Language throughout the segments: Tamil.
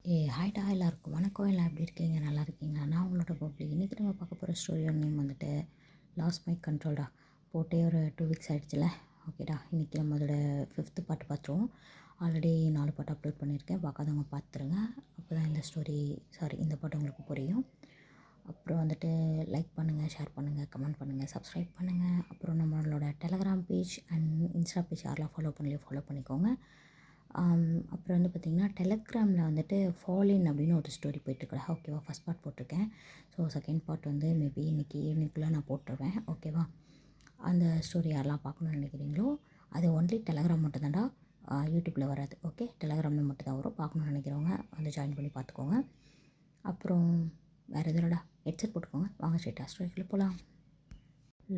ஹாய்டா எல்லாருக்கும் வணக்கம். எல்லாம் எப்படி இருக்கீங்க? நல்லா இருக்கீங்களா? நான் உங்களோட பப்ளி. இன்றைக்கி நம்ம பார்க்க போகிற ஸ்டோரியோட நேம் வந்துட்டு லாஸ்ட் மை கண்ட்ரோல்டா. போட்டே ஒரு 2 வீக்ஸ் ஆகிடுச்சுல. ஓகேடா, இன்றைக்கி நம்ம அதோட 5th பார்ட் பார்த்துருவோம். ஆல்ரெடி 4 பாட்டு அப்லோட் பண்ணியிருக்கேன். பார்க்காதவங்க பார்த்துருங்க. அப்போ தான் இந்த பாட்டு உங்களுக்கு புரியும். அப்புறம் வந்துட்டு லைக் பண்ணுங்கள், ஷேர் பண்ணுங்கள், கமெண்ட் பண்ணுங்கள், சப்ஸ்கிரைப் பண்ணுங்கள். அப்புறம் நம்மளோட Telegram page and Insta page யாரெல்லாம் ஃபாலோ பண்ணிக்கோங்க. அப்புறம் வந்து பார்த்திங்கன்னா டெலகிராமில் வந்துட்டு ஃபாலின் அப்படின்னு ஒரு ஸ்டோரி போயிட்டுருக்குடா. ஓகேவா, ஃபஸ்ட் பார்ட் போட்டிருக்கேன். ஸோ செகண்ட் பார்ட் வந்து மேபி இன்றைக்கி ஈவினிங்குள்ளே நான் போட்டுருவேன். ஓகேவா, அந்த ஸ்டோரி யாரெல்லாம் பார்க்கணுன்னு நினைக்கிறீங்களோ அது ஒன்லி டெலகிராம் மட்டும் தான்டா, யூடியூப்பில் வராது. ஓகே, டெலகிராமில் மட்டும் தான் வரும். பார்க்கணுன்னு நினைக்கிறவங்க வந்து ஜாயின் பண்ணி பார்த்துக்கோங்க. அப்புறம் வேறு எதுலடா ஹெட்செட் போட்டுக்கோங்க. வாங்க ஸ்ட்ரெயிட்டாக ஸ்டோரிக்குள்ளே போகலாம்.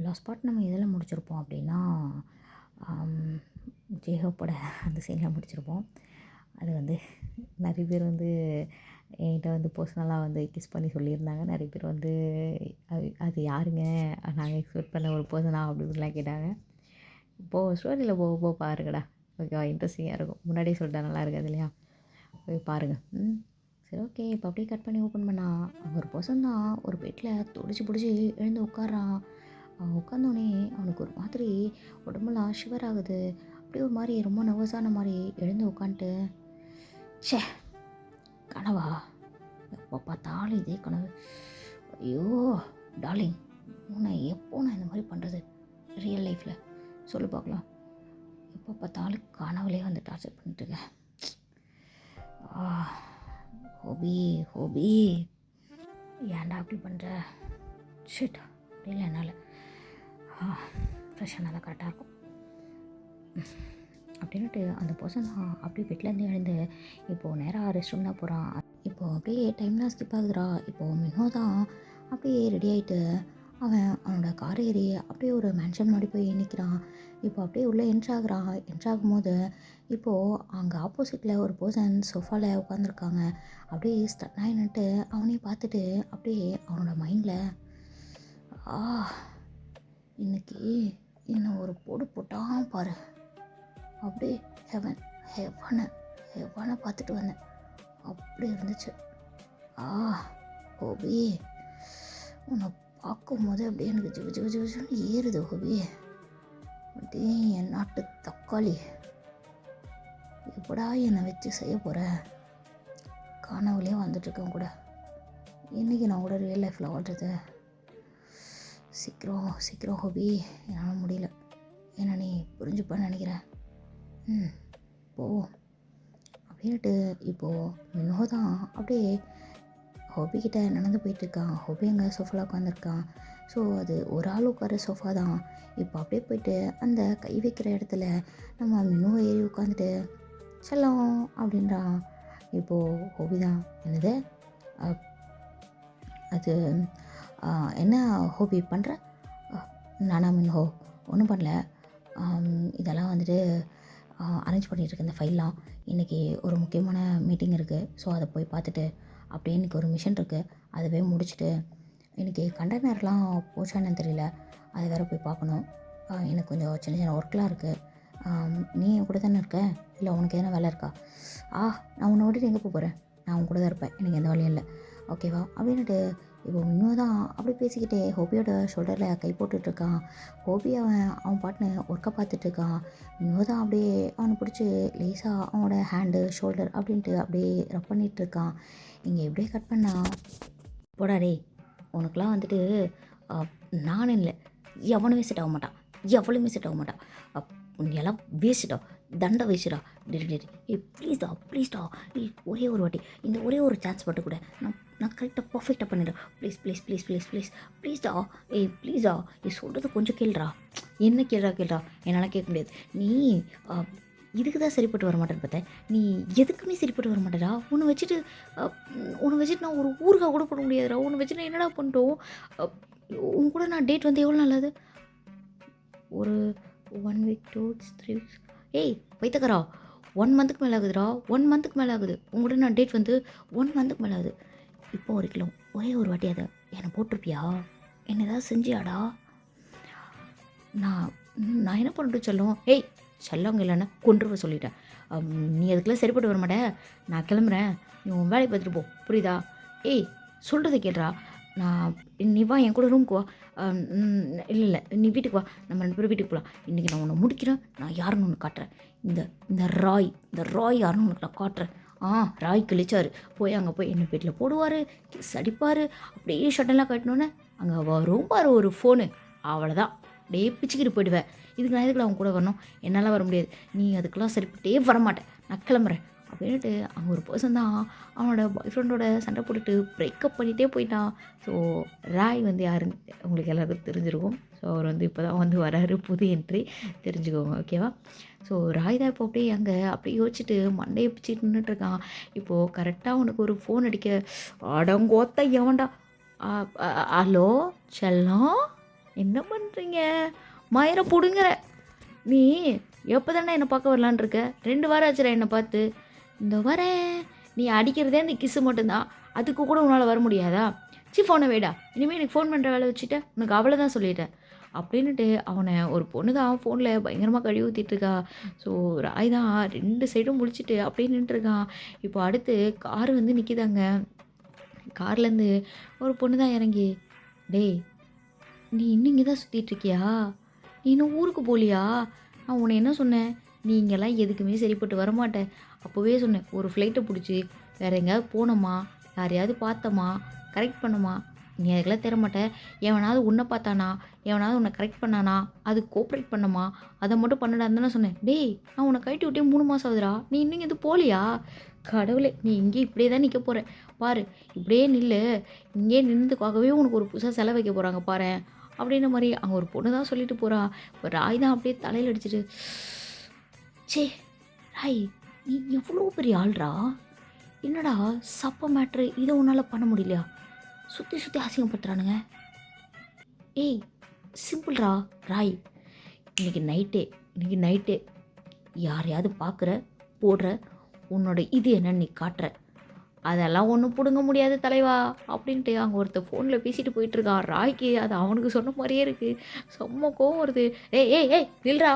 லாஸ்ட் பார்ட் நம்ம எதில் முடிச்சிருப்போம் அப்படின்னா ஜேஹோப்போட அந்த சீனில் முடிச்சிருப்போம். அது வந்து நிறைய பேர் வந்து என்கிட்ட வந்து பர்சனலாக வந்து கிஸ் பண்ணி சொல்லியிருந்தாங்க. நிறைய பேர் வந்து அது யாருங்க, நாங்கள் எக்ஸ்பெக்ட் பண்ண ஒரு பர்சனா அப்படி இப்படிலாம் கேட்டாங்க. இப்போது ஸ்டோரியில் போக போக பாருங்கடா. ஓகேவா, இன்ட்ரெஸ்டிங்காக இருக்கும். முன்னாடியே சொல்லிட்டா நல்லா இருக்காது இல்லையா? போய் பாருங்கள். சரி, ஓகே. இப்போ அப்படியே கட் பண்ணி ஓப்பன் பண்ணா ஒரு பர்சன் தான் ஒரு பெட்டில் பிடிச்சி எழுந்து உட்காரான். உட்காந்தோடனே அவனுக்கு ஒரு மாதிரி உடம்புலாம் ஷிவர் ஆகுது. அப்படியே ஒரு மாதிரி ரொம்ப நர்வஸான மாதிரி எழுந்து உட்காந்துட்டு, ச்சே கனவா, எப்போ பார்த்தாலும் இதே கனவு. ஐயோ டார்லிங், எப்போ நான் இந்த மாதிரி பண்ணுறது ரியல் லைஃப்பில் சொல்லி பார்க்கலாம். எப்போ பார்த்தாலும் கனவுலே வந்து டார்ச்சர் பண்ணிட்டுருக்கேன். ஹோபி ஏன்டா அப்படி பண்ணுற? ஷிட், இல்லை என்னால் ஃப்ரெஷ்ஷாக தான் கரெக்டாக இருக்கும் அப்படின்ட்டு அந்த பர்சன் அப்படியே பெட்லேருந்து எழுந்து இப்போது நேராக ரெஸ்ட் ரூம் தான் போகிறான். இப்போது அப்படியே டைம்லாம் ஸ்கிப் ஆகுதுடா. இப்போது மின்னோ தான் அப்படியே ரெடி ஆகிட்டு அவனோட கார் ஏறி அப்படியே ஒரு மேன்ஷன் முன்னாடி போய் நிற்கிறான். இப்போ அப்படியே உள்ளே என்ட்ராகும்போது இப்போது அங்கே ஆப்போசிட்டில் ஒரு பர்சன் சோஃபாவில் உட்காந்துருக்காங்க. அப்படியே ஸ்டன்னாயின்னுட்டு அவனையும் பார்த்துட்டு அப்படியே அவனோட மைண்டில் இன்னைக்கு இன்னும் ஒரு போடு போட்டான் பாரு, அப்படியே ஹெவனை பார்த்துட்டு வந்தேன். அப்படி இருந்துச்சு. ஹோபி, உன்னை பார்க்கும்போது அப்படியே எனக்கு ஜிவஜிவஜிவஜின்னு ஏறுது ஹோபி. அப்படியே என் நாட்டு தக்காளி, எப்படா என்னை வச்சு செய்ய போகிற? கனவுலேயே வந்துட்டுருக்கேன் கூட. இன்றைக்கி நான் கூட ரியல் லைஃப்பில் வாழ்றது. சீக்கிரம் ஹோபி, என்னால் முடியல. ஏன்னா நீ புரிஞ்சுப்பான்னு நினைக்கிறேன். போவோம் அப்படின்ட்டு இப்போது மின்னோ தான் அப்படியே ஹோபிக்கிட்ட நடந்து போயிட்டுருக்கான். ஹோபி அங்கே சோஃபாவில் உட்காந்துருக்கான். ஸோ அது ஒரு ஆள் உட்கார சோஃபா தான். இப்போ அப்படியே போயிட்டு அந்த கை வைக்கிற இடத்துல நம்ம மின்னுவை ஏறி உட்காந்துட்டு செல்லம் அப்படின்றான். இப்போது ஹோபி தான் என்னது அது என்ன ஹோபி பண்ணுற? நானா மின்ஹோ ஒன்றும் பண்ணல. இதெல்லாம் வந்துட்டு அரேஞ்ச் பண்ணிகிட்ருக்கேன். இந்த ஃபைல்லாம் இன்றைக்கி ஒரு முக்கியமான மீட்டிங் இருக்குது. ஸோ அதை போய் பார்த்துட்டு அப்படியே இன்றைக்கி ஒரு மிஷன் இருக்குது, அதை போய் முடிச்சுட்டு இன்றைக்கி கண்டெய்னர்லாம் போச்சான்னு தெரியல, அதை வேறு போய் பார்க்கணும். எனக்கு கொஞ்சம் சின்ன சின்ன ஒர்க்லாம் இருக்குது. நீ என் கூட தானே இருக்க? இல்லை உனக்கு எதனா வேலை இருக்கா? நான் உன்னை விட்டுட்டு எங்கே போகிறேன்? நான் உன் கூட தான் இருப்பேன், எனக்கு எந்த வேலையும் இல்லை. ஓகேவா அப்படின்ட்டு இப்போ இன்னும் தான் அப்படி பேசிக்கிட்டே ஹோபியோட ஷோல்டரில் கை போட்டுட்ருக்கான். ஹோபி அவன் பாட்டுன்னு ஒர்க்கை பார்த்துட்ருக்கான். இன்னும் தான் அப்படியே அவனை பிடிச்சி லேசாக அவனோட ஹேண்டு ஷோல்டர் அப்படின்ட்டு அப்படியே ரப் பண்ணிகிட்ருக்கான். இங்கே எப்படியே கட் பண்ணா, போடா டே, உனக்குலாம் வந்துட்டு நானும் இல்லை, எவனுமே செட் ஆக மாட்டான், எவ்வளவுமே செட் ஆக மாட்டான். எல்லாம் வேஸ்ட்டா, தண்டை வேஸ்ட்டா. டே ப்ளீஸ்டா ஒரே ஒரு வாட்டி, இந்த ஒரே ஒரு சான்ஸ் மட்டும் கூட, நான் கரெக்டாக பர்ஃபெக்டாக பண்ணிவிடும். ப்ளீஸ்டா. ப்ளீஸா, சொல்கிறது கொஞ்சம் கேள்றா. என்ன கேள்றா, என்னால் கேட்க முடியாது. நீ இதுக்கு தான் சரிப்பட்டு வர மாட்டேன்னு பார்த்தேன். நீ எதுக்குமே சரிப்பட்டு வர மாட்டேடா. உன்னை வச்சுட்டு நான் ஒரு ஊருக்காக கூட போட முடியாதுடா. உன்னை வச்சுட்டு நான் என்னடா பண்ணிட்டோம்? உன் கூட நான் டேட் வந்து எவ்வளோ நல்லது? ஒரு 1 வீக் 2 weeks 3 weeks. பைத்தக்கரா, 1 monthக்கு மேலே ஆகுதுடா. 1 monthக்கு மேலே ஆகுது. உங்கள்கிட்ட நான் டேட் வந்து 1 monthக்கு மேலே ஆகுது. இப்போ வரைக்கும் ஒரே ஒரு வாட்டி அதை என்னை போட்டிருப்பியா? என்ன ஏதாவது செஞ்சியாடா? நான் என்ன பண்ணிட்டு செல்லம்? செல்லவங்க இல்லைன்னா கொண்டுருவ சொல்லிட்டேன். நீ அதுக்கெல்லாம் சரிப்பட்டு வர மாட்டே. நான் கிளம்புறேன். நீ உன் வேலையை பார்த்துட்டு போ, புரியுதா? ஏய் சொல்கிறத கேட்றா. நான் நீ வா என் கூட ரூமுக்கு வா. இல்லை நீ வீட்டுக்கு வா, நம்ம 2 பேரும் வீட்டுக்கு போகலாம். இன்றைக்கி நான் உன்னை முடிக்கிறேன், நான் யாருன்னு ஒன்று காட்டுறேன். இந்த இந்த ராய் யாருன்னு உனக்கு நான் காட்டுறேன். ராய் கிழிச்சாரு. போய் அங்கே போய் என்ன பெட்டில் போடுவார், கிஸ் அடிப்பார். அப்படியே ஷட்டெல்லாம் கட்டினோன்னே அங்கே வரும் பாரு ஒரு ஃபோனு, அவ்வளோதான் அப்படியே பிச்சுக்கிட்டு போயிடுவேன். இதுக்கு நான் எதுக்குள்ள அவங்க கூட வரணும், என்னால் வர முடியாது, நீ அதுக்கெல்லாம் சரிப்பட்டே வரமாட்டேன், நான் கிளம்புறேன் அப்படின்ட்டு அங்கே ஒரு பர்சன் தான் அவனோட பாய் ஃப்ரெண்டோட சண்டை போட்டுட்டு பிரேக்கப் பண்ணிகிட்டே போயிட்டான். ஸோ ராய் வந்து யாருன்னு உங்களுக்கு எல்லாருக்கும் தெரிஞ்சிருக்கும். ஸோ அவர் வந்து இப்போ தான் வந்து வராரு, புது என்ட்ரி, தெரிஞ்சுக்கோங்க, ஓகேவா? ஸோ ராய் தான் இப்போ அப்படியே அங்கே அப்படியே யோசிச்சுட்டு மண்டையை பிச்சுட்டு நின்றுட்டுருக்கான். இப்போது கரெக்டாக உனக்கு ஒரு ஃபோன் அடிக்க, அடங்கோத்த எவன்டா, ஹலோ செல்லம், என்ன பண்ணுறீங்க, மயிரை பிடுங்குற, நீ எப்போ தானே என்னை பார்க்க வரலான் இருக்க, 2 வாரம் ஆச்சுடா என்னை பார்த்து. இந்த வரேன், நீ அடிக்கிறதே இந்த கிஸ்ஸு மட்டும்தான், அதுக்கு கூட உன்னால் வர முடியாதா? ஃபோனை வேடா, இனிமேல் எனக்கு ஃபோன் பண்ணுற வேலை வச்சுட்ட, உனக்கு அவளை தான் சொல்லிட்டேன் அப்படின்ட்டு அவனை ஒரு பொண்ணு தான் ஃபோனில் பயங்கரமாக கழுவி ஊற்றிட்டுருக்கா. ஸோ ராய் தான் 2 சைடும் முடிச்சுட்டு அப்படியே நின்றுட்டுருக்கான். இப்போ அடுத்து கார் வந்து நிற்கிதாங்க. கார்லேருந்து ஒரு பொண்ணு தான் இறங்கி, டேய் நீ இன்னும் இங்கே தான் சுற்றிட்டுருக்கியா, நீ இன்னும் ஊருக்கு போகலையா, நான் உன்னை என்ன சொன்னேன், நீ இங்கெல்லாம் எதுக்குமே சரிப்பட்டு வரமாட்டேன், அப்போவே சொன்னேன், ஒரு ஃப்ளைட்டை பிடிச்சி வேறு எங்கேயாவது போனோமா, யாரையாவது பார்த்தோமா, கரெக்ட் பண்ணுமா, நீ அதுக்கெல்லாம் தரமாட்டேன், எவனாவது உன்னை பார்த்தானா, எவனாவது உன்னை கரெக்ட் பண்ணானா, அது கோஆப்ரேட் பண்ணமா, அதை மட்டும் பண்ணடான்னு தானே சொன்னேன். டேய் நான் உன்னை கழட்டி விட்டே 3 மாதம் ஆகுதுடா, நீ இன்னும் எது போகலையா, கடவுளே நீ இங்கே இப்படியே தான் நிற்க போகிற பாரு, இப்படியே நில்லு, இங்கே நின்றதுக்காகவே உனக்கு ஒரு புதுசாக செலவு வைக்க போகிறாங்க பாரு அப்படின்ற மாதிரி அங்கே ஒரு பொண்ணு தான் சொல்லிட்டு போகிறா. இப்போ ராய் தான் அப்படியே தலையில் அடிச்சிட்டு, சே ராய் நீ எவ்வளோ பெரிய ஆள்ரா, என்னடா சப்ப மேட்ரு, இதை உன்னால் பண்ண முடியலையா, சுற்றி சுற்றி அசிங்கப்படுத்துறானுங்க. ஏய் சிம்பிள்ரா ராய், இன்றைக்கி நைட்டே யாரையாவது பார்க்குற போடுற, உன்னோட இது என்னன்னு நீ காட்டுற, அதெல்லாம் ஒன்றும் பிடுங்க முடியாது தலைவா அப்படின்ட்டு அங்கே ஒருத்தர் ஃபோனில் பேசிட்டு போயிட்டுருக்கான். ராய்க்கு அது அவனுக்கு சொன்ன மாதிரியே இருக்குது, செம்ம கோவம் வருது. ஏய் ஏய் ஏய் நில்றா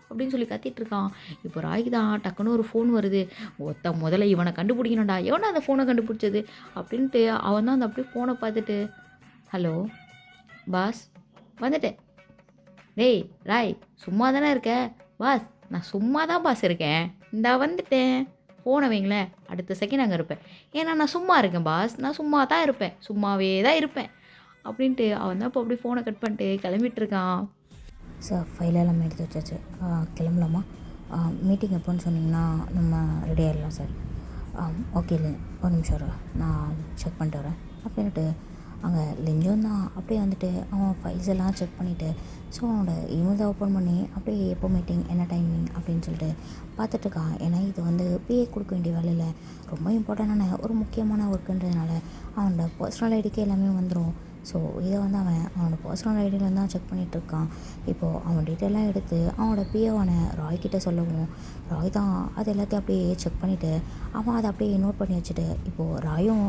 அப்படின்னு சொல்லி கத்திட்டுருக்கான். இப்போ ராய்க்கு தான் டக்குன்னு ஒரு ஃபோன் வருது. முதல்ல இவனை கண்டுபிடிக்கணும்டா, எவனா அந்த ஃபோனை கண்டுபிடிச்சது அப்படின்ட்டு அவன் தான் அந்த அப்படியே ஃபோனை பார்த்துட்டு, ஹலோ பாஸ் வந்துட்டேன். டேய் ராய் சும்மா தானே இருக்க பாஸ், நான் சும்மா தான் பாஸ் இருக்கேன், இந்தா வந்துட்டேன், ஃபோனை வைங்களேன், அடுத்த செகண்ட் அங்கே இருப்பேன், ஏன்னா நான் சும்மா இருக்கேன் பாஸ், நான் சும்மா தான் இருப்பேன், சும்மாவே தான் இருப்பேன் அப்படின்ட்டு அவன் தான் இப்போ அப்படி ஃபோனை கட் பண்ணிட்டு கிளம்பிட்டுருக்கான். சார் ஃபைலெல்லாம் எடுத்து வச்சாச்சு, கிளம்பலாமா? மீட்டிங் எப்போன்னு சொன்னிங்கன்னா நம்ம ரெடி ஆகிடலாம் சார். ஓகே இல்லை ஒரு நிமிஷம் நான் செக் பண்ணிட்டு வரேன் அப்படின்ட்டு அங்கே லிஞ்சம் தான் அப்படியே வந்துட்டு அவன் ஃபைல்ஸ் எல்லாம் செக் பண்ணிவிட்டு, ஸோ அவனோட இமெயில் தான் ஓப்பன் பண்ணி அப்படியே எப்போ மீட்டிங் என்ன டைமிங் அப்படின்னு சொல்லிட்டு பார்த்துட்ருக்கான். ஏன்னா இது வந்து பிஏ கொடுக்க வேண்டிய வேலையில் ரொம்ப இம்பார்ட்டண்டான ஒரு முக்கியமான ஒர்க்குன்றதுனால அவனோட பர்சனல் ஐடிக்கு எல்லாமே வந்துடும். ஸோ இதை வந்து அவனோட பர்சனல் ஐடியில் தான் செக் பண்ணிகிட்ருக்கான். இப்போது அவன் டீட்டெயிலாக எடுத்து அவனோட பிஏவான ராய்கிட்ட சொல்லவும், ராய் தான் அது எல்லாத்தையும் அப்படியே செக் பண்ணிவிட்டு அவன் அதை அப்படியே நோட் பண்ணி வச்சுட்டு, இப்போது ராயும்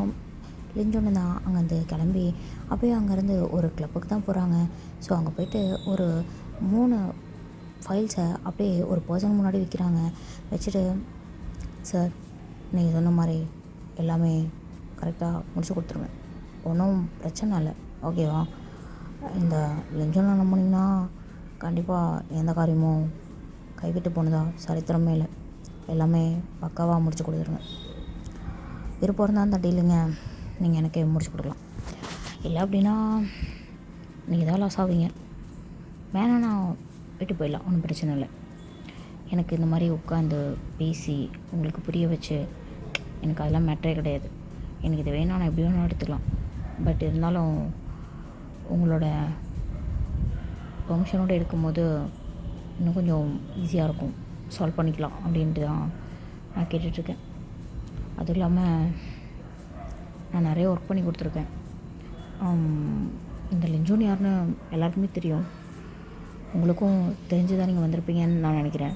லிஞ்சொன்னு தான் அங்கேருந்து கிளம்பி அப்படியே அங்கேருந்து ஒரு கிளப்புக்கு தான் போகிறாங்க. ஸோ அங்கே போய்ட்டு ஒரு 3 ஃபைல்ஸை அப்படியே ஒரு பர்சன் முன்னாடி வைக்கிறாங்க. வச்சுட்டு, சார் நீங்கள் சொன்ன மாதிரி எல்லாமே கரெக்டாக முடிச்சு கொடுத்துருவேன், ஒன்றும் பிரச்சனை இல்லை, ஓகேவா? இந்த லிஞ்சொன்னு நம்பினீங்கன்னா கண்டிப்பாக எந்த காரியமும் கைவிட்டு போனதா சரித்திரமே இல்லை, எல்லாமே பக்காவாக முடிச்சு கொடுத்துருங்க. விருப்பம் இருந்தால் அந்த டீலுங்க நீங்கள் எனக்கு முடிச்சு கொடுக்கலாம், இல்லை அப்படின்னா நீங்கள் தான் லாஸ் ஆவீங்க, வேணாம் நான் விட்டு போயிடலாம், ஒன்றும் பிரச்சனை இல்லை. எனக்கு இந்த மாதிரி உட்காந்து பேசி உங்களுக்கு புரிய வச்சு எனக்கு அதெல்லாம் மேட்டரே கிடையாது, எனக்கு இது வேணாம் நான் எப்படி வேணாலும் எடுத்துக்கலாம், பட் இருந்தாலும் உங்களோட பெர்மிஷனோடு எடுக்கும்போது இன்னும் கொஞ்சம் ஈஸியாக இருக்கும், சால்வ் பண்ணிக்கலாம் அப்படின்ட்டு தான் நான் கேட்டுட்ருக்கேன். அதுவும் இல்லாமல் நான் நிறைய ஒர்க் பண்ணி கொடுத்துருக்கேன். இந்த லிஞ்சோன் யாருன்னு எல்லாருக்குமே தெரியும், உங்களுக்கும் தெரிஞ்சு தான் நீங்கள் வந்திருப்பீங்கன்னு நான் நினைக்கிறேன்.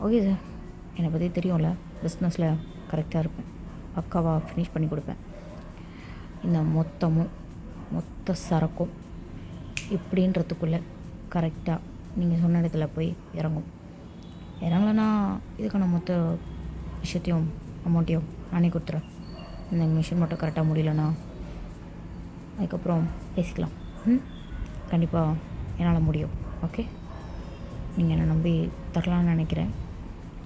ஓகே சார், என்னை பற்றி தெரியும்ல, பிஸ்னஸில் கரெக்டாக இருப்பேன், பக்காவாக ஃபினிஷ் பண்ணி கொடுப்பேன். இந்த மொத்த சரக்கும் இப்படின்றதுக்குள்ளே கரெக்டாக நீங்கள் சொன்ன இடத்துல போய் இறங்கலைன்னா இதுக்கான மொத்த விஷயத்தையும் அமௌண்ட்டையும் நானே கொடுத்துறேன். இந்த மிஷின் மட்டும் கரெக்டாக முடியலண்ணா அதுக்கப்புறம் பேசிக்கலாம். கண்டிப்பாக என்னால் முடியும். ஓகே, நீங்கள் என்னை நம்பி தரலான்னு நினைக்கிறேன்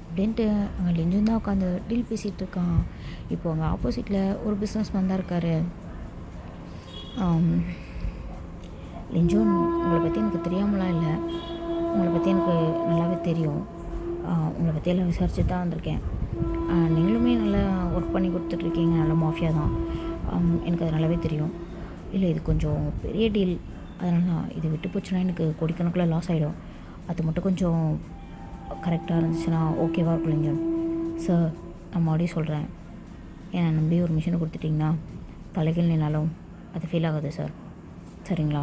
அப்படின்ட்டு அங்கே லிஞ்சும் தான் உட்காந்து டீல் பேசிகிட்டு இருக்கான். இப்போது அங்கே ஆப்போசிட்டில் ஒரு பிஸ்னஸ் மேன் தான் இருக்கார். லிஞ்சுன், உங்களை பற்றி எனக்கு தெரியாமலாம் இல்லை, உங்களை பற்றி எனக்கு நல்லாவே தெரியும். உங்களை பற்றி எல்லாம் விசாரிச்சு தான் வந்திருக்கேன். நீங்களுமே நல்லா ஒர்க் பண்ணி கொடுத்துட்ருக்கீங்க, நல்ல மாஃபியா தான். எனக்கு அது நல்லாவே தெரியும். இல்லை, இது கொஞ்சம் பெரிய டீல், அதனால் இது விட்டு போச்சுன்னா எனக்கு கோடிக்கணக்கில் லாஸ் ஆகிடும். அது மட்டும் கொஞ்சம் கரெக்டாக இருந்துச்சுன்னா ஓகேவா இருக்கும் லிஞ்சன் சார். நான் மறுபடியும் சொல்கிறேன், என்னை நம்பி ஒரு மிஷினை கொடுத்துட்டிங்கன்னா தலைகள் நின்னாலும் அது ஃபீல் ஆகாது சார். சரிங்களா?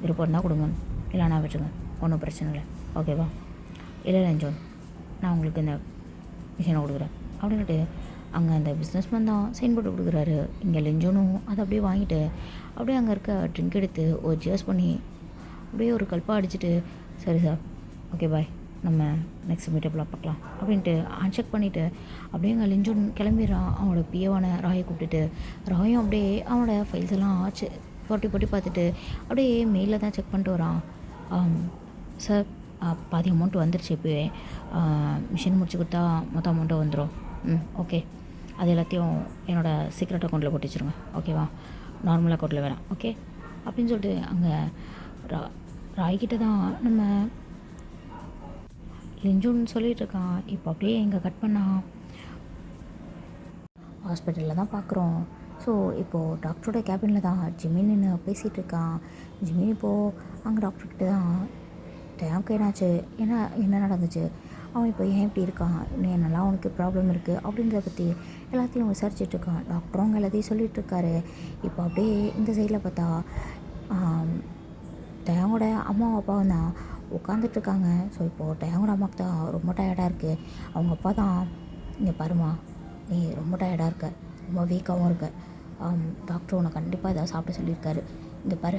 விருப்பம் இருந்தால் கொடுங்க, இல்லைனா விட்டுருங்க, ஒன்றும் பிரச்சனை இல்லை. ஓகேவா? இல்லை லிஞ்சன், நான் உங்களுக்கு இந்த மிஷினை கொடுக்குறேன் அப்படின்ட்டு அங்கே அந்த பிஸ்னஸ்மேன் தான் சைன் போட்டு கொடுக்குறாரு. இங்கே லிஞ்சனும் அதை அப்படியே வாங்கிட்டு அப்படியே அங்கே இருக்க ட்ரிங்க் எடுத்து ஒரு ஜேர்ஸ் பண்ணி அப்படியே ஒரு கல்ப்பாக அடிச்சுட்டு, சரி சார், ஓகே பாய், நம்ம நெக்ஸ்ட் மீட்டப்பில் பார்க்கலாம் அப்படின்ட்டு அன்செக் பண்ணிவிட்டு அப்படியே அங்கே லிஞ்சுன் கிளம்பிடுறான். அவனோட பிஏவான ராயை கூப்பிட்டுட்டு, ராயும் அப்படியே அவனோட ஃபைல்ஸ் எல்லாம் போட்டி போட்டி பார்த்துட்டு அப்படியே மெயிலில் தான் செக் பண்ணிட்டு வரான். சார், பாதி அமௌண்ட் வந்துருச்சு, இப்போவே மிஷின் முடிச்சு கொடுத்தா மொத்த அமௌண்ட்டும் வந்துடும். ஓகே, அது எல்லாத்தையும் என்னோடய சீக்ரெட் அக்கௌண்ட்டில் போட்டு வச்சுருங்க. ஓகேவா? நார்மல் அக்கௌண்ட்டில் வேணாம். ஓகே அப்படின்னு சொல்லிட்டு அங்கே ராய்கிட்ட தான் நம்ம லிஞ்சுன்னு சொல்லிகிட்டு இருக்கான். இப்போ அப்படியே இங்கே கட் பண்ணால் ஹாஸ்பிட்டலில் தான் பார்க்குறோம். ஸோ இப்போது டாக்டரோட கேபினில் தான் ஜிமின் நின்று பேசிகிட்டு இருக்கான். ஜிமின் இப்போது அங்கே டாக்டர்கிட்ட தான் டேம்க்கு என்னாச்சு, என்ன நடந்துச்சு, அவன் இப்போ ஏன் இப்படி இருக்கான், என்னெல்லாம் அவனுக்கு ப்ராப்ளம் இருக்குது அப்படின்றத பற்றி எல்லாத்தையும் விசாரிச்சிட்ருக்கான். டாக்டரும் அவங்க எல்லாத்தையும் சொல்லிகிட்ருக்காரு. இப்போ அப்படியே இந்த சைடில் பார்த்தா டயாங்கோட அம்மாவும் அப்பாவும் தான் உட்காந்துட்ருக்காங்க. ஸோ இப்போது டயாங்கோட அம்மாவுக்கு தான் ரொம்ப டயர்டாக இருக்குது. அவங்க அப்பா தான், இங்கே பாருமா, நீ ரொம்ப டயர்டாக இருக்க, ரொம்ப வீக்காகவும் இருக்க, டாக்டர் உன்னை கண்டிப்பாக எதாவது சாப்பிட சொல்லியிருக்காரு. இங்கே பாரு,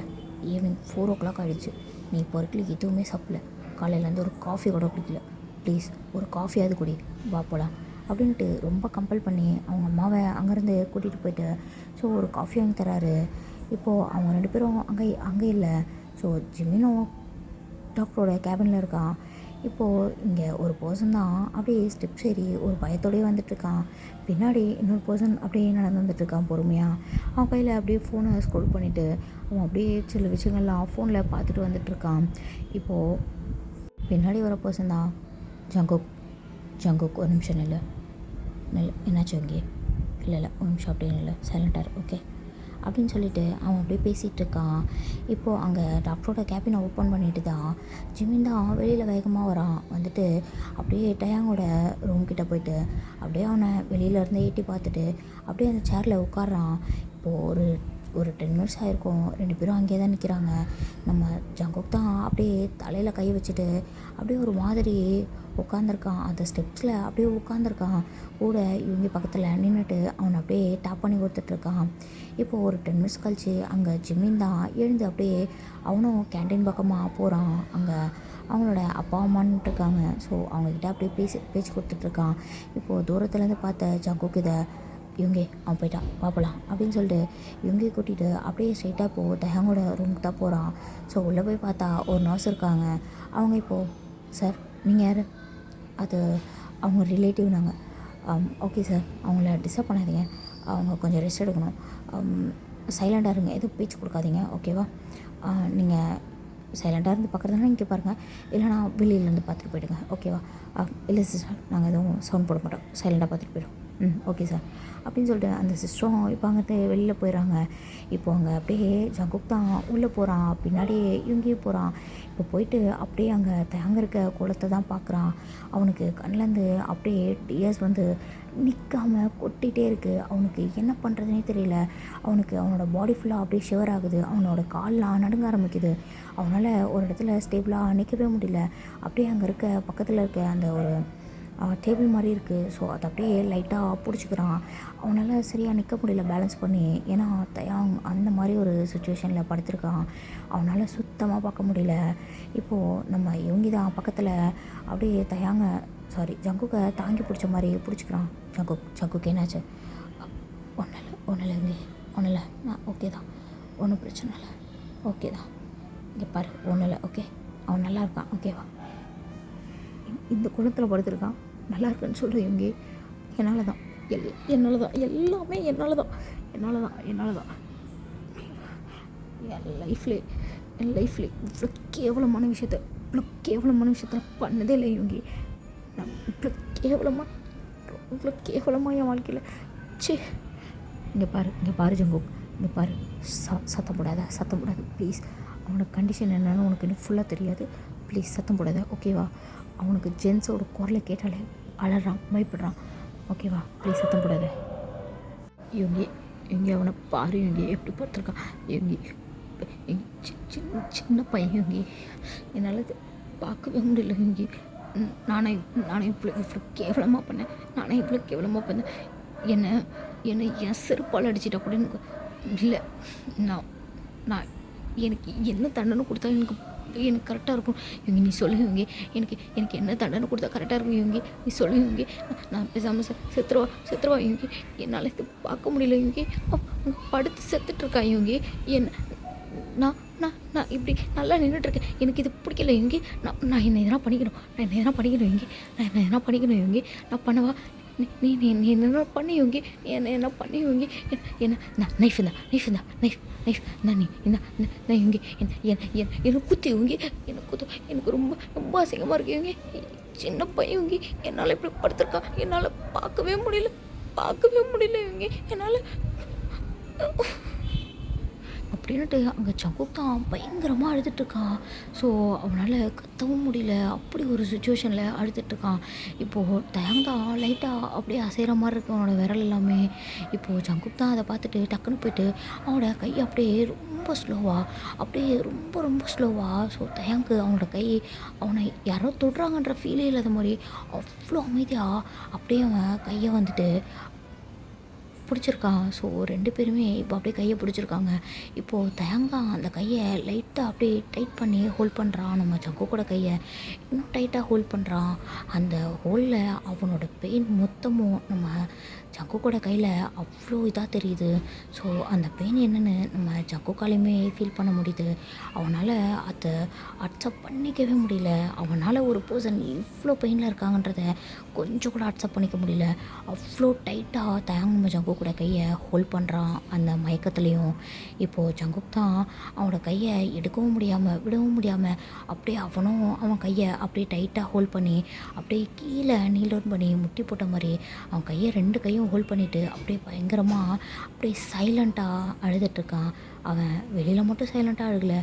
ஈவினிங் 4 o'clock ஆகிடுச்சு, நீ இப்போ வரைக்கும் எதுவுமே சாப்பிடல, காலையிலேருந்து ஒரு காஃபி கூட குடிக்கல, ப்ளீஸ் ஒரு காஃபியாவது குடி, வா போகலாம் அப்படின்ட்டு ரொம்ப கம்பல் பண்ணி அவங்க அம்மாவை அங்கேருந்து கூட்டிகிட்டு போயிட்டு ஸோ ஒரு காஃபி வாங்கி தராரு. இப்போது அவங்க 2 பேரும் அங்கே இல்லை. ஸோ ஜிமினும் டாக்டரோட கேபினில் இருக்கான். இப்போது இங்கே ஒரு பர்சன் தான் அப்படியே ஸ்டெப்ஸ் ஏறி ஒரு பயத்தோடயே வந்துட்டுருக்கான். பின்னாடி இன்னொரு பர்சன் அப்படியே நடந்து வந்துட்டுருக்கான் பொறுமையாக. அவன் கையில் அப்படியே ஃபோனை ஸ்க்ரோல் பண்ணிவிட்டு அவன் அப்படியே சில விஷயங்கள்லாம் ஃபோனில் பார்த்துட்டு வந்துட்டுருக்கான். இப்போது பின்னாடி வர பர்சன் தான் ஜங்குக் ஒரு நிமிஷம் இல்லை என்னாச்சு இங்கே, இல்லை ஒரு நிமிஷம் அப்படின்னு இல்லை, சைலண்டாக ஓகே அப்படின்னு சொல்லிட்டு அவன் அப்படியே பேசிகிட்டு இருக்கான். இப்போது அங்கே டாக்டரோட கேபினை ஓப்பன் பண்ணிட்டு தான் ஜிமின் தான் வெளியில் வேகமாக வரான். வந்துட்டு அப்படியே டயாங்கோட ரூம் கிட்டே போயிட்டு அப்படியே அவனை வெளியிலேருந்து எட்டி பார்த்துட்டு அப்படியே அந்த சேரில் உட்காடுறான். இப்போது ஒரு 10 minutes ஆகிருக்கும். 2 பேரும் அங்கேயே தான் நிற்கிறாங்க. நம்ம ஜங்குக் தான் அப்படியே தலையில் கை வச்சுட்டு அப்படியே ஒரு மாதிரி உட்காந்துருக்கான். அந்த ஸ்டெப்ஸில் அப்படியே உட்காந்துருக்கான். கூட இவங்க பக்கத்தில் நின்றுட்டு அவனை அப்படியே டாப் பண்ணி கொடுத்துட்ருக்கான். இப்போது ஒரு 10 minutes கழிச்சு அங்கே ஜிம்மின் தான் எழுந்து அப்படியே அவனும் கேன்டீன் பக்கமாக போகிறான். அங்கே அவங்களோட அப்பா அம்மான்ட்டு இருக்காங்க. ஸோ அவங்கக்கிட்ட அப்படியே பேச்சு கொடுத்துட்ருக்கான். இப்போது தூரத்துலேருந்து பார்த்த ஜங்குக் இதை இவங்க அவன் போயிட்டான் பார்ப்பலாம் அப்படின்னு சொல்லிட்டு இவங்க கூட்டிகிட்டு அப்படியே ஸ்ட்ரைட்டாக இப்போது தயாங்கோட ரூமுக்கு தான் போகிறான். ஸோ உள்ளே போய் பார்த்தா ஒரு நர்ஸ் இருக்காங்க. அவங்க இப்போது, சார் நீங்கள் யார்? அது அவங்க ரிலேட்டிவ் நாங்கள். ஓகே சார், அவங்கள டிஸ்டர்ப் பண்ணாதீங்க, அவங்க கொஞ்சம் ரெஸ்ட் எடுக்கணும், சைலண்டாக இருங்க, எதுவும் பேச்சு கொடுக்காதீங்க, ஓகேவா? நீங்கள் சைலண்டாக இருந்து பார்க்குறதுனா இங்கே பாருங்கள், இல்லைனா வெளியிலேருந்து பார்த்துட்டு போய்டுங்க, ஓகேவா? இல்லை சிஸ்டர், நாங்கள் எதுவும் சவுண்ட் போட மாட்டோம், சைலண்டாக பார்த்துட்டு போய்டும். ஓகே சார் அப்படின்னு சொல்லிட்டு அந்த சிஸ்டரும் இப்போ அங்கிட்டு வெளியில் போயிடறாங்க. இப்போ அங்கே அப்படியே ஜங்குக் தான் உள்ளே போகிறான். பின்னாடியே இவங்கேயும் போகிறான். இப்போ போயிட்டு அப்படியே அங்கே தயங்க இருக்க குளத்தை தான் பார்க்குறான். அவனுக்கு கண்ணிலேருந்து அப்படியே டியர்ஸ் வந்து நிற்காமல் கொட்டிகிட்டே இருக்குது. அவனுக்கு என்ன பண்ணுறதுனே தெரியல. அவனுக்கு அவனோட பாடி ஃபுல்லாக அப்படியே ஷிவர் ஆகுது. அவனோட கால்லாம் நடுங்க ஆரம்பிக்குது. அவனால் ஒரு இடத்துல ஸ்டேபிளாக நிற்கவே முடியல. அப்படியே அங்கே இருக்க பக்கத்தில் இருக்க அந்த ஒரு டேபிள் மாதிரி இருக்குது. ஸோ அதை அப்படியே லைட்டாக பிடிச்சிக்கிறான். அவனால் சரியாக நிற்க முடியல பேலன்ஸ் பண்ணி. ஏன்னா தயாங் அந்த மாதிரி ஒரு சுச்சுவேஷனில் படுத்திருக்கான். அவனால் சுத்தமாக பார்க்க முடியல. இப்போது நம்ம இவங்க தான் பக்கத்தில் அப்படியே தயாங்க சாரி ஜங்குக்கை தாங்கி பிடிச்ச மாதிரி பிடிச்சிக்கிறான். ஜங்குக்கு என்னாச்சு? ஒன்றும் இல்லை இங்கே ஒன்றும் இல்லை, நான் ஓகே தான், ஒன்றும் பிரச்சனை இல்லை, ஓகே தான். இங்கே பாரு, ஒன்றும் இல்லை, ஓகே, அவன் நல்லா இருக்கான், ஓகேவா? இந்த குளத்தில் படுத்துருக்கான், நல்லா இருக்குன்னு சொல்கிற இவங்க என்னால் தான், என்னால் தான், எல்லாமே என்னால் தான். என் லைஃப்லே இவ்வளோ கேவலமான விஷயத்த பண்ணதே இல்லை இவங்க. நான் இவ்வளோ கேவலமாக என் வாழ்க்கையில் சே. இங்கே பாரு ஜங்கு, இங்கே பாரு, சத்தம் போடாத ப்ளீஸ். அவனுக்கு கண்டிஷன் என்னன்னு உனக்கு இன்னும் ஃபுல்லாக தெரியாது, ப்ளீஸ் சத்தம் போடாத, ஓகேவா? அவனுக்கு ஜென்ஸோட குரலை கேட்டாலே அலறான், பயப்படுறான், ஓகேவா? ப்ளீஸ் சத்தம் போடாத. இவங்க அவனை பாரு, இவங்க எப்படி பார்த்துருக்கான், இவங்க சின்ன பையன், இவங்க என்னால் பார்க்கவே முடியல. இவங்க நானே இவ்வளோ கேவலமாக பண்ணேன். என்னை என் செருப்பால் அடிச்சிட்டா கூட எனக்கு இல்லை. நான் எனக்கு என்ன தண்டனை கொடுத்தா எனக்கு கரெக்டாக இருக்கும் இவங்க, நீ சொல்லு இவங்க. எனக்கு என்ன தண்டனை கொடுத்தா கரெக்டாக இருக்கும் இவங்க, நீ சொல்லு இவங்க. நான் பேசாமல் செத்துருவா இவங்க. என்னால் இது பார்க்க முடியல இவங்க. படுத்து செத்துட்ருக்கா இவங்க. நான் இப்படி நல்லா நின்றுட்டுருக்கேன், எனக்கு இது பிடிக்கல இவங்க. நான் என்ன எதனா பண்ணிக்கணும் இவங்க. நான் பண்ணவா? நீ என்ன பண்ணி இவங்க, என்ன பண்ணி இவங்க. நான் நைஃப் நான் இவங்க என்னை குத்தி இவங்க, எனக்கு ரொம்ப அசிங்கமாக இருக்கு இவங்க. சின்ன பையன் இவங்க, என்னால் இப்படி படுத்துருக்கா, என்னால் பார்க்கவே முடியல இவங்க, என்னால் அப்படின்ட்டு அங்கே ஜங்குக் தான் பயங்கரமாக அழுதுட்டுருக்கான். ஸோ அவனால் கத்தவும் முடியல, அப்படி ஒரு சுச்சுவேஷனில் அழுதுட்டுருக்கான். இப்போது தயங் தான் லைட்டாக அப்படியே அசைகிற மாதிரி இருக்கு அவனோட விரல் எல்லாமே. இப்போது ஜங்குக் தான் அதை பார்த்துட்டு டக்குன்னு போயிட்டு அவனோட கை அப்படியே ரொம்ப ஸ்லோவாக ஸோ தயங்கு அவனோட கை அவனை யாரோ தொடுறாங்கன்ற ஃபீலே இல்லாத மாதிரி அவ்வளோ அமைதியாக அப்படியே அவன் கையை வந்துட்டு பிடிச்சிருக்கான். ஸோ 2 பேருமே இப்போ அப்படியே கையை பிடிச்சிருக்காங்க. இப்போது தயங்கா அந்த கையை லைட்டாக அப்படியே டைட் பண்ணி ஹோல்ட் பண்ணுறான். நம்ம ஜங்குக்கோட கையை இன்னும் டைட்டாக ஹோல்ட் பண்ணுறான். அந்த ஹோலில் அவனோட பெயின் மொத்தமும் நம்ம ஜங்குக்கோட கையில் அவ்வளோ இதாக தெரியுது. ஸோ அந்த பெயின் என்னென்னு நம்ம ஜங்குக்காலையுமே ஃபீல் பண்ண முடியுது. அவனால் அதை அக்செப்ட் பண்ணிக்கவே முடியல. அவனால் ஒரு பர்சன் இவ்வளோ பெயினில் இருக்காங்கன்றத கொஞ்சம் கூட அக்செப்ட் பண்ணிக்க முடியல. அவ்வளோ டைட்டாக தயங்க நம்ம ஜங்குக்கோட கையை ஹோல்ட் பண்ணுறான் அந்த மயக்கத்துலேயும். இப்போது ஜங்குக் தான் அவனோட கையை எடுக்கவும் முடியாமல் விடவும் முடியாமல் அப்படியே அவன் கையை அப்படியே டைட்டாக ஹோல்ட் பண்ணி அப்படியே கீழே நீல் டவுன் பண்ணி முட்டி போட்ட மாதிரி அவன் கையை 2 கையும் ஹோல்ட் பண்ணிவிட்டு அப்படியே பயங்கரமாக அப்படியே சைலண்ட்டாக அழுதுட்டுருக்கான். அவன் வெளியில் மட்டும் சைலண்ட்டாக அழுகலை,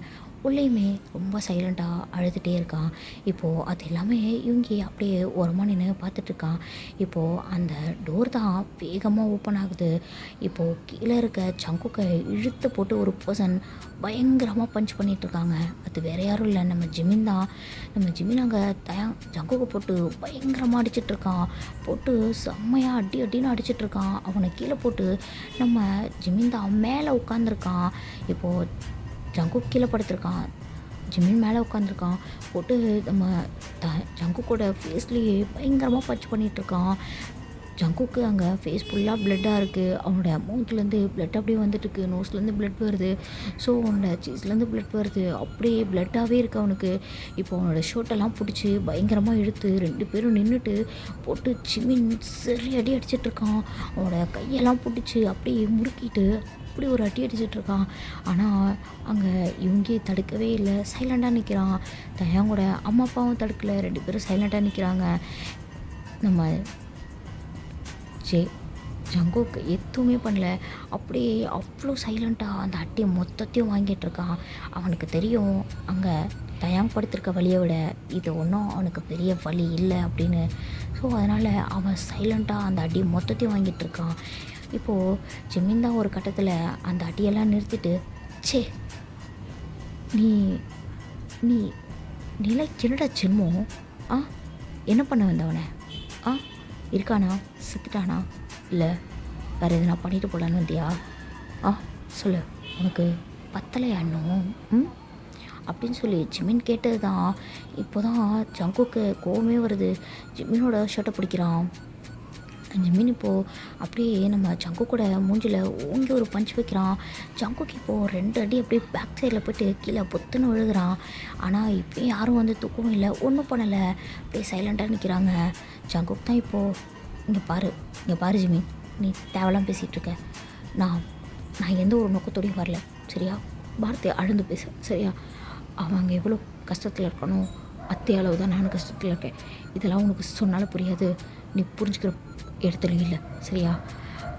உள்ளேயுமே ரொம்ப சைலண்ட்டாக அழுதுகிட்டே இருக்கான். இப்போது அது எல்லாமே இவங்க அப்படியே ஓரமாக நின்று பார்த்துட்ருக்கான். இப்போது அந்த டோர் தான் வேகமாக ஓப்பன் ஆகுது. இப்போது கீழே இருக்க ஜங்குக்கை இழுத்து போட்டு ஒரு பர்சன் பயங்கரமாக பஞ்ச் பண்ணிகிட்ருக்காங்க. அது வேறு யாரும் இல்லை, நம்ம ஜிமின் தான். நம்ம ஜிமின் அங்கே ஜங்குக்கை போட்டு பயங்கரமாக அடிச்சிட்ருக்கான். போட்டு செம்மையாக அடின்னு அடிச்சிட்ருக்கான். அவனை கீழே போட்டு நம்ம ஜிமின் தான் மேலே உட்காந்துருக்கான். இப்போது ஜங்குக் கீழே படுத்திருக்கான், ஜிமின் மேலே உட்காந்துருக்கான். போட்டு நம்ம ஜங்குக்கோட ஃபேஸ்லேயே பயங்கரமாக பஞ்ச் பண்ணிகிட்ருக்கான். ஜங்குக்கு அங்கே ஃபேஸ் ஃபுல்லாக ப்ளட்டாக இருக்குது. அவனோட மவுத்துலேருந்து ப்ளட் அப்படியே வந்துட்டுருக்கு, நோஸ்லேருந்து ப்ளட் வருது, ஸோ அவனோட சீஸ்லேருந்து ப்ளட் வருது, அப்படியே ப்ளட்டாகவே இருக்குது அவனுக்கு. இப்போ அவனோட ஷர்ட்டெல்லாம் பிடிச்சி பயங்கரமாக இழுத்து 2 பேரும் நின்றுட்டு போட்டு ஜிமின் சரி அடிச்சிட்ருக்கான். அவனோட கையெல்லாம் பிடிச்சி அப்படியே முறுக்கிட்டு அப்படி ஒரு அடிச்சிட்ருக்கான். ஆனால் அங்கே இவங்க தடுக்கவே இல்லை, சைலண்டாக நிற்கிறான். தயாங்கோட அம்மா அப்பாவும் தடுக்கலை, 2 பேரும் சைலண்டாக நிற்கிறாங்க. நம்ம ஜங்குக் எதுவுமே பண்ணல, அப்படியே அவ்வளோ சைலண்ட்டாக அந்த அட்டியை மொத்தத்தையும் வாங்கிட்டுருக்கான். அவனுக்கு தெரியும் அங்கே தயாங் படுத்திருக்க வழியை விட இது ஒன்றும் அவனுக்கு பெரிய வலி இல்லை அப்படின்னு. ஸோ அதனால் அவன் சைலண்ட்டாக அந்த அடி மொத்தத்தையும் வாங்கிட்டுருக்கான். இப்போது ஜிமின் தான் ஒரு கட்டத்தில் அந்த அடியெல்லாம் நிறுத்திட்டு, சே நீ நீ நிலை சின்னடா ஜென்மோ, என்ன பண்ண வந்தவனை? இருக்கானா, செத்துட்டானா, இல்லை வேறு எதுனா பண்ணிட்டு போகலான்னு வந்தியா? சொல்லு, உனக்கு பத்தலையா இன்னும்? அப்படின்னு சொல்லி ஜிமின் கேட்டது தான் இப்போ தான் ஜங்குக்கு கோவமே வருது. ஜிமினோட ஷர்ட்டை பிடிக்கிறான். ஜிமின் இப்போது அப்படியே நம்ம ஜங்கு கூட மூஞ்சில் ஓங்கி ஒரு பஞ்ச் வைக்கிறான். ஜங்குக்கு இப்போது 2 அடி அப்படியே பேக் சைடில் போய்ட்டு கீழே பொத்துன்னு விழுகிறான். ஆனால் இப்போயும் யாரும் வந்து தூக்கவும் இல்லை, ஒன்றும் பண்ணலை, அப்படியே சைலண்ட்டாக நிற்கிறாங்க. ஜங்குக்கு தான் இப்போது இங்கே பாரு ஜிமின், நீ தேவையெல்லாம் பேசிகிட்டு இருக்க. நான் நான் எந்த ஒரு நோக்கத்தோடையும் வரல, சரியா? வார்த்தையை அழுந்து பேச, சரியா? அவன் அங்கே எவ்வளோ கஷ்டத்தில் இருக்கணும், அத்தை அளவு தான் நானும் கஷ்டத்தில் இருக்கேன். இதெல்லாம் உனக்கு சொன்னாலும் புரியாது, நீ புரிஞ்சுக்கிற இடத்துலையும் இல்லை, சரியா?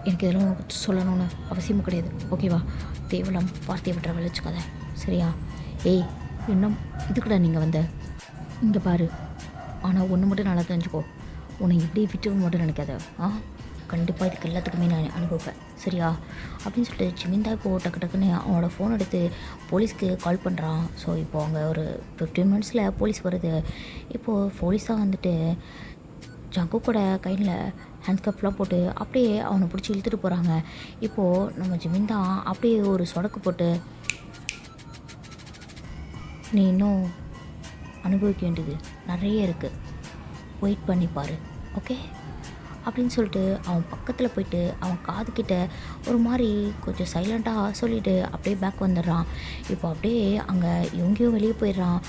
எனக்கு இதெல்லாம் உனக்கு சொல்லணும்னு அவசியமும் கிடையாது, ஓகேவா? தேவையில்லாம் வார்த்தையை விட்டுற வலிச்சுக்காத, சரியா? ஏய், இன்னும் இதுக்கூட நீங்கள் வந்த இங்கே பாரு. ஆனால் ஒன்று மட்டும் நல்லா தெரிஞ்சுக்கோ, உன்னை இப்படியே விட்டு மட்டும் நினைக்காத. கண்டிப்பாக இதுக்கு எல்லாத்துக்குமே நான் அனுபவிப்பேன், சரியா? அப்படின்னு சொல்லிட்டு ஜிமின் தான் இப்போது டக்குன்னு அவனோட ஃபோன் எடுத்து போலீஸ்க்கு கால் பண்ணுறான். ஸோ இப்போது அங்கே ஒரு 15 மினிட்ஸில் போலீஸ் வருது. இப்போது போலீஸ் தான் வந்துட்டு ஜங்கு கூட கையில் ஹேண்ட்கப்லாம் போட்டு அப்படியே அவனை பிடிச்சி இழுத்துட்டு போகிறாங்க. இப்போது நம்ம ஜிமின் தான் அப்படியே ஒரு சொடக்கு போட்டு, நீ இன்னும் அனுபவிக்க வேண்டியது நிறைய இருக்குது, வெயிட் பண்ணிப்பார், ஓகே அப்படின்னு சொல்லிட்டு அவன் பக்கத்தில் போயிட்டு அவன் காதுகிட்ட ஒரு மாதிரி கொஞ்சம் சைலண்ட்டாக சொல்லிவிட்டு அப்படியே பேக் வந்துடுறான். இப்போ அப்படியே அங்கே எங்கேயும் வெளியே போயிடுறான்.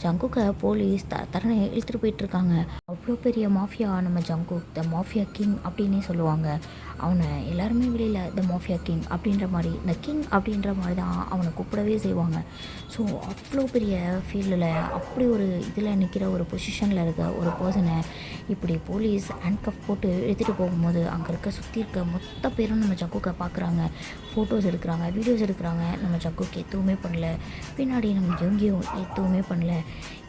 ஜங்குக்கை போலீஸ் தரனை இழுத்துட்டு போயிட்டுருக்காங்க. அவ்வளோ பெரிய மாஃபியா நம்ம ஜங்கு, த மாஃபியா கிங் அப்படின்னே சொல்லுவாங்க. அவனை எல்லாருமே வெளியில் த மாஃபியா கிங் அப்படின்ற மாதிரி, இந்த கிங் அப்படின்ற மாதிரி தான் அவனை கூப்பிடவே செய்வாங்க. ஸோ அவ்வளோ பெரிய ஃபீல்டில் அப்படி ஒரு இதில் நிற்கிற ஒரு பொசிஷனில் இருக்க ஒரு பர்சனை இப்படி போலீஸ் ஹேண்ட்கஃப் போட்டு எடுத்துகிட்டு போகும்போது அங்கே சுற்றி இருக்க மொத்த பேரும் நம்ம ஜங்குக்கை பார்க்குறாங்க, ஃபோட்டோஸ் எடுக்கிறாங்க, வீடியோஸ் எடுக்கிறாங்க. நம்ம ஜங்குக்கு எதுவுமே பண்ணல, பின்னாடி நம்ம யோங்கியும் எதுவுமே பண்ணல.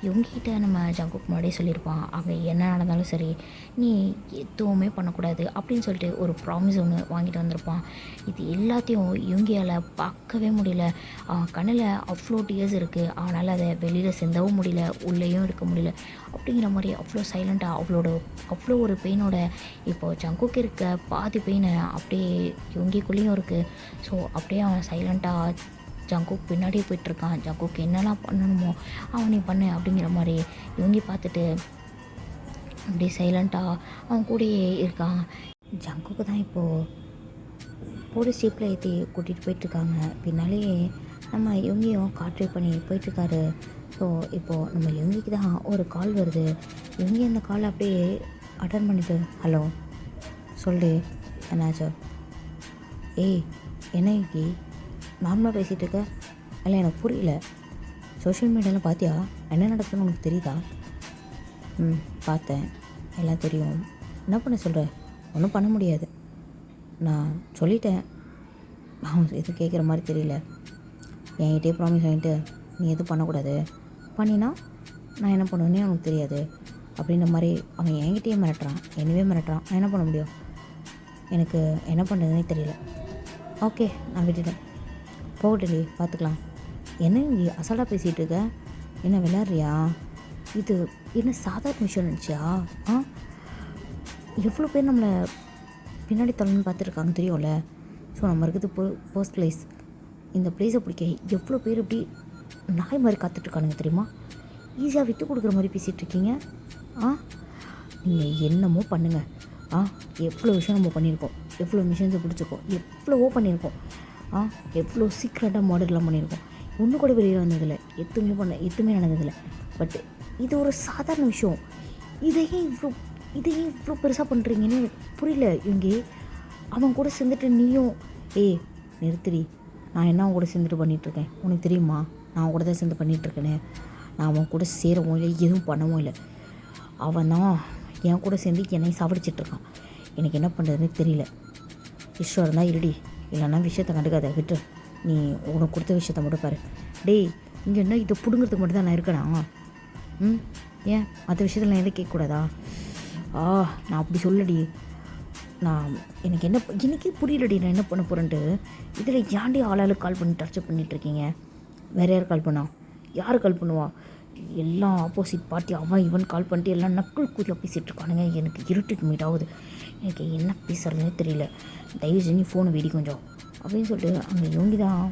இவங்ககிட்ட நம்ம ஜங்குக்கு முன்னாடியே சொல்லியிருப்பான், அங்கே என்ன நடந்தாலும் சரி நீ எதுவுமே பண்ணக்கூடாது அப்படின்னு சொல்லிட்டு ஒரு ப்ராமிஸ் ஒன்று வாங்கிட்டு வந்திருப்பான். இது எல்லாத்தையும் இவங்கியால் பார்க்கவே முடியல. அவன் கண்ணில் அவ்வளோ டியர்ஸ் இருக்குது, அவனால் அதை வெளியில் சிந்தவும் முடியல, உள்ளேயும் எடுக்க முடியல. அப்படிங்கிற மாதிரி அவ்வளோ சைலண்ட்டாக அவ்வளோ ஒரு பெயினோட இப்போது ஜங்குக்கு இருக்க பாதி பெயினை அப்படியே இவங்கிக்குள்ளேயும் இருக்குது. ஸோ அப்படியே அவன் சைலண்ட்டாக ஜங்குக்கு பின்னாடியே போயிட்டுருக்கான். ஜங்குக்கு என்னெல்லாம் பண்ணணுமோ அவன் நீ பண்ணு அப்படிங்கிற மாதிரி இவங்க பார்த்துட்டு அப்படியே சைலண்ட்டாக அவன் கூடயே இருக்கான். ஜங்குக்கு தான் இப்போது போலீஸ் ஜீப்பில் ஏற்றி கூட்டிகிட்டு போயிட்டுருக்காங்க. பின்னாலேயே நம்ம இவங்கையும் கார் ட்ரைவ் பண்ணி போயிட்டுருக்காரு. ஸோ இப்போது நம்ம இவங்கிக்கு தான் ஒரு கால் வருது. இவங்க அந்த காலை அப்படியே அட்டன் பண்ணிட்டு, ஹலோ சொல்லு, என்னாச்சு? ஏய், என்ன இங்கி நார்மலாக பேசிகிட்டு இருக்க? இல்லை, எனக்கு புரியல. சோஷியல் மீடியாவில் பார்த்தியா என்ன நடக்குதுன்னு உனக்கு தெரியுதா? பார்த்தேன், எல்லாம் தெரியும். என்ன பண்ண சொல்கிற? ஒன்றும் பண்ண முடியாது, நான் சொல்லிட்டேன். அவன் எதுவும் கேட்குற மாதிரி தெரியல. என்கிட்டே ப்ராமிஸ் வாங்கிட்டு நீ எதுவும் பண்ணக்கூடாது, பண்ணினா நான் என்ன பண்ணுவேன்னே அவனுக்கு தெரியாது அப்படின்ற மாதிரி அவன் என்கிட்டயே மிரட்டுறான், என்னவே மிரட்டுறான். நான் என்ன பண்ண முடியும்? எனக்கு என்ன பண்ணுறதுனே தெரியல. ஓகே, நான் விட்டுட்டேன், போகட்டே, பார்த்துக்கலாம். என்ன இங்கே அசால்ட்டாக பேசிகிட்டு இருக்க? என்ன விளையாடுறியா? இது என்ன சாதாரண விஷயம் நினச்சியா? எவ்வளோ பேர் நம்மளை பின்னாடி தள்ளணும்னு பார்த்துருக்காங்க தெரியும்ல. ஸோ நம்ம இருக்கிறது ஃபர்ஸ்ட் பிளேஸ். இந்த பிளேஸை பிடிக்க எவ்வளோ பேர் இப்படி நாய் மாதிரி காத்துட்ருக்கானுங்க தெரியுமா? ஈஸியாக விட்டு கொடுக்குற மாதிரி பேசிகிட்டு இருக்கீங்க. நீங்கள் என்னமோ பண்ணுங்கள். எவ்வளோ விஷயம் நம்ம பண்ணியிருக்கோம், எவ்வளோ மிஷின்ஸை பிடிச்சிருக்கோம், எவ்வளவோ பண்ணியிருக்கோம். எவ்வளோ சீக்ரெட்டாக மாடல்லாம் பண்ணியிருக்கோம். ஒன்று கூட வெளியில் வந்ததில்லை, எதுவுமே நடந்ததில்லை. பட் இது ஒரு சாதாரண விஷயம். இதையே இவ்வளோ பெருசாக பண்ணுறீங்கன்னு எனக்கு புரியல. இங்கே அவன் கூட சேர்ந்துட்டு நீயும், நிறுத்திடி, நான் என்ன அவன் கூட சேர்ந்துட்டு பண்ணிகிட்ருக்கேன் உனக்கு தெரியுமா? நான் அவன் கூட தான் சேர்ந்து பண்ணிகிட்ருக்கேனே. நான் அவன் கூட சேரவும் இல்லை, எதுவும் பண்ணவும் இல்லை. அவன் தான் என் கூட சேர்ந்து என்னை சாவடிச்சிட்ருக்கான். எனக்கு என்ன பண்ணுறதுன்னு தெரியல. இஷ்டம் இருந்தால் இருடி, இல்லைன்னா விஷயத்தை கண்டுக்காத, விட்டு. நீ உனக்கு கொடுத்த விஷயத்த மட்டும் பாரு. டேய், இங்கே என்ன இதை பிடுங்கிறதுக்கு மட்டும் தான் நான் இருக்கேனா? ஏன் மற்ற விஷயத்தில் நான் எதை கேட்கக்கூடாதா? நான் அப்படி சொல்லடி. எனக்கே புரியலடி நான் என்ன பண்ண போகிறேன்ட்டு. இதில் ஏன்டி ஆளாளுக்கு கால் பண்ணி டர்ச்சர் பண்ணிகிட்ருக்கீங்க? வேறு யார் கால் பண்ணா? யார் கால் பண்ணுவா? எல்லாம் ஆப்போசிட் பார்ட்டி, அவன் இவன் கால் பண்ணிட்டு எல்லாம் நக்குள் கூதியாக பேசிகிட்ருக்கானுங்க. எனக்கு இருட்டுக்கு மீட் ஆகுது, எனக்கு என்ன பேசுகிறதுனே தெரியல. தயவு செஞ்சு ஃபோனை வெடி கொஞ்சம் அப்படின்னு சொல்லிட்டு அங்கே யோங்கி தான்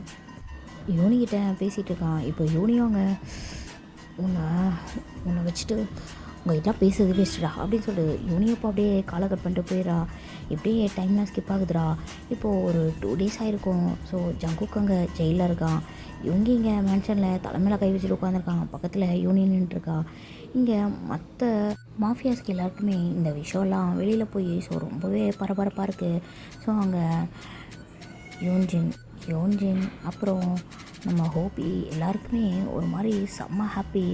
யோனிக்கிட்ட பேசிகிட்டு இருக்கான். இப்போ யோனியும் அங்கே உன்னை உன்னை வச்சுட்டு உங்கள்கிட்ட பேசுறது வேஸ்ட்டுடா அப்படின்னு சொல்லிட்டு யோனியப்போ அப்படியே காலை கட் பண்ணிட்டு போயிடா. இப்படியே டைம்லாம் ஸ்கிப் ஆகுதுடா. இப்போது ஒரு 2 days ஆகிருக்கும். ஸோ ஜங்குக் அங்கே ஜெயிலில் இருக்கான். இவங்க இங்கே மேன்ஷனில் தலைமையில் கை வச்சுட்டு உட்காந்துருக்காங்க. பக்கத்தில் யூனி நின்றுருக்கா. இங்கே மற்ற மாஃபியாஸ்க்கு எல்லாருக்குமே இந்த விஷயம்லாம் வெளியில் போய் ஸோ ரொம்பவே பரபரப்பாக இருக்குது. ஸோ அங்கே யோன்ஜின் அப்புறம் நம்ம ஹோபி எல்லாருக்குமே ஒரு மாதிரி செம்ம ஹாப்பி.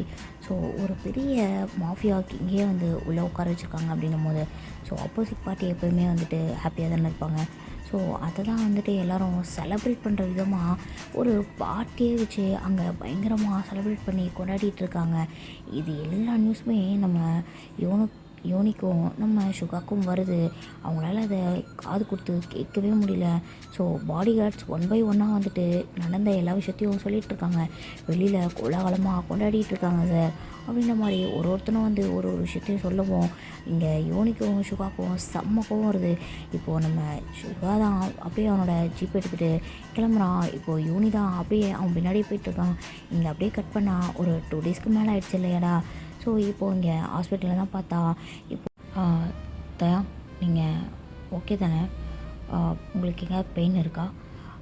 ஸோ ஒரு பெரிய மாஃபியாவுக்கு இங்கேயே வந்து உள்ளே உட்கார வச்சுருக்காங்க அப்படின்னும் போது ஸோ ஆப்போசிட் பார்ட்டி எப்போயுமே வந்துட்டு ஹாப்பியாக தானே இருப்பாங்க. ஸோ அதை தான் வந்துட்டு எல்லோரும் செலப்ரேட் பண்ணுற விதமாக ஒரு பார்ட்டியே வச்சு அங்கே பயங்கரமாக செலப்ரேட் பண்ணி கொண்டாடிட்டு இருக்காங்க. இது எல்லா நியூஸுமே நம்ம யோனிக்கும் நம்ம சுகாக்கும் வருது. அவங்களால அதை காது கொடுத்து கேட்கவே முடியல. ஸோ பாடி கார்ட்ஸ் 1 by 1 வந்துட்டு நடந்த எல்லா விஷயத்தையும் சொல்லிகிட்ருக்காங்க. வெளியில் கோலாகலமாக கொண்டாடிட்டு இருக்காங்க சார் அப்படின்ற மாதிரி ஒருத்தனும் வந்து ஒரு விஷயத்தையும் சொல்லவும் இங்கே யோனிக்கும் சுகாக்கும் செம்ம கோவம் வருது. இப்போது நம்ம சுகா தான் அப்படியே அவனோட ஜீப் எடுத்துகிட்டு கிளம்புறான். இப்போது யோனி தான் அப்படியே அவன் பின்னாடியே போயிட்டுருக்கான். இங்கே அப்படியே கட் பண்ணால் ஒரு 2 daysக்கு மேலே ஆயிடுச்சு இல்லையாடா. ஸோ இப்போது இங்கே ஹாஸ்பிட்டலில் தான் பார்த்தா இப்போ தயா நீங்கள் ஓகே தானே, உங்களுக்கு எங்கேயாவது பெயின் இருக்கா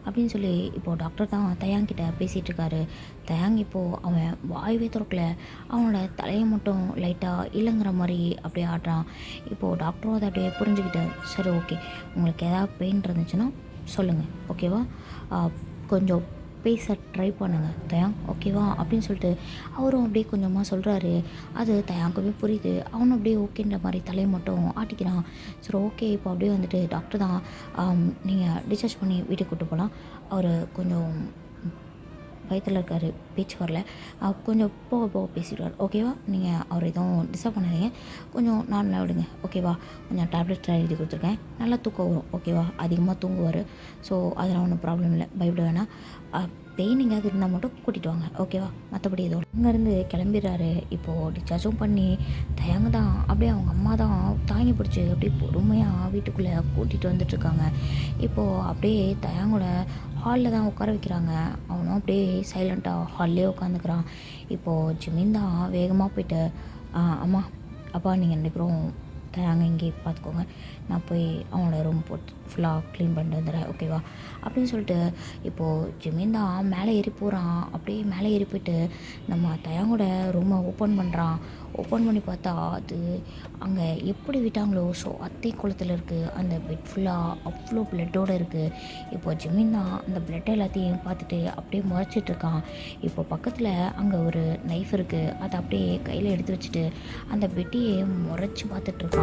அப்படின்னு சொல்லி இப்போது டாக்டர் தான் தயாங்கிட்ட பேசிகிட்ருக்காரு. தயாங் இப்போது அவன் வாய்வே திறக்கல. அவனோட தலையை மட்டும் லைட்டாக இல்லைங்கிற மாதிரி அப்படியே ஆடுறான். இப்போது டாக்டரும் அதை அப்படியே புரிஞ்சுக்கிட்டு சரி ஓகே உங்களுக்கு எதாவது பெயின் இருந்துச்சுன்னா சொல்லுங்கள் ஓகேவா, கொஞ்சம் பேச ட்ரை பண்ணுங்கள் தயாங் ஓகேவா அப்படின்னு சொல்லிட்டு அவரும் அப்படியே கொஞ்சமாக சொல்கிறாரு. அது தயாங்குமே புரியுது. அவனும் அப்படியே ஓகேன்ற மாதிரி தலையை மட்டும் ஆட்டிக்கிறான். சரி ஓகே இப்போ அப்படியே வந்துட்டு டாக்டர் தான் நீங்கள் டிஸ்சார்ஜ் பண்ணி வீட்டுக்கு கூப்பிட்டு போகலாம். அவர் கொஞ்சம் வயிற்றில் இருக்கார், பேச்சு வரல, கொஞ்சம் போக போக பேசிடுவார் ஓகேவா. நீங்கள் அவர் எதுவும் டிஸ்டர்ப் பண்ணாதீங்க, கொஞ்சம் நார்மலாக விடுங்க ஓகேவா. கொஞ்சம் டேப்லெட் எழுதி கொடுத்துருக்கேன், நல்லா தூக்கம் வரும் ஓகேவா. அதிகமாக தூங்குவார். ஸோ அதெல்லாம் ஒன்றும் ப்ராப்ளம் இல்லை, பயப்பட வேணாம். பெயின் எங்கேயாவது இருந்தால் மட்டும் கூட்டிகிட்டு வாங்க ஓகேவா. மற்றபடி எதுவும் அங்கேருந்து கிளம்பிடுறாரு. இப்போது டிஸ்சார்ஜும் பண்ணி தயங்க தான் அப்படியே அவங்க அம்மா தான் தாங்கி பிடிச்சி அப்படியே பொறுமையாக வீட்டுக்குள்ளே கூட்டிகிட்டு வந்துட்டுருக்காங்க. இப்போது அப்படியே தயாங்கோட ஹாலில் தான் உட்கார வைக்கிறாங்க. அவனும் அப்படியே சைலண்ட்டாக ஹால்லே உட்காந்துக்கிறான். இப்போது ஜிமின் தான் வேகமாக போயிட்டு அம்மா அப்பா நீங்கள் 2 பேரும் தயாங்க இங்கே பார்த்துக்கோங்க, நான் போய் அவனோட ரூம் போட்டு ஃபுல்லாக க்ளீன் பண்ணிட்டு வந்துடுறேன் ஓகேவா அப்படின்னு சொல்லிட்டு இப்போது ஜிமின் தான் மேலே ஏறி போகிறான். அப்படியே மேலே ஏறி போயிட்டு நம்ம தயாங்கோட ரூமை ஓப்பன் பண்ணுறான். ஓப்பன் பண்ணி பார்த்தா அது அங்கே எப்படி விட்டாங்களோ ஸோ அதே குளத்தில் இருக்குது. அந்த பெட் ஃபுல்லாக அவ்வளோ பிளட்டோடு இருக்குது. இப்போ ஜிமின் தான் அந்த பிளட் எல்லாத்தையும் பார்த்துட்டு அப்படியே முறைச்சிட்ருக்கான். இப்போ பக்கத்தில் அங்கே ஒரு நைஃப் இருக்குது. அதை அப்படியே கையில் எடுத்து வச்சுட்டு அந்த பெட்டியை முறைச்சி பார்த்துட்ருக்கான்.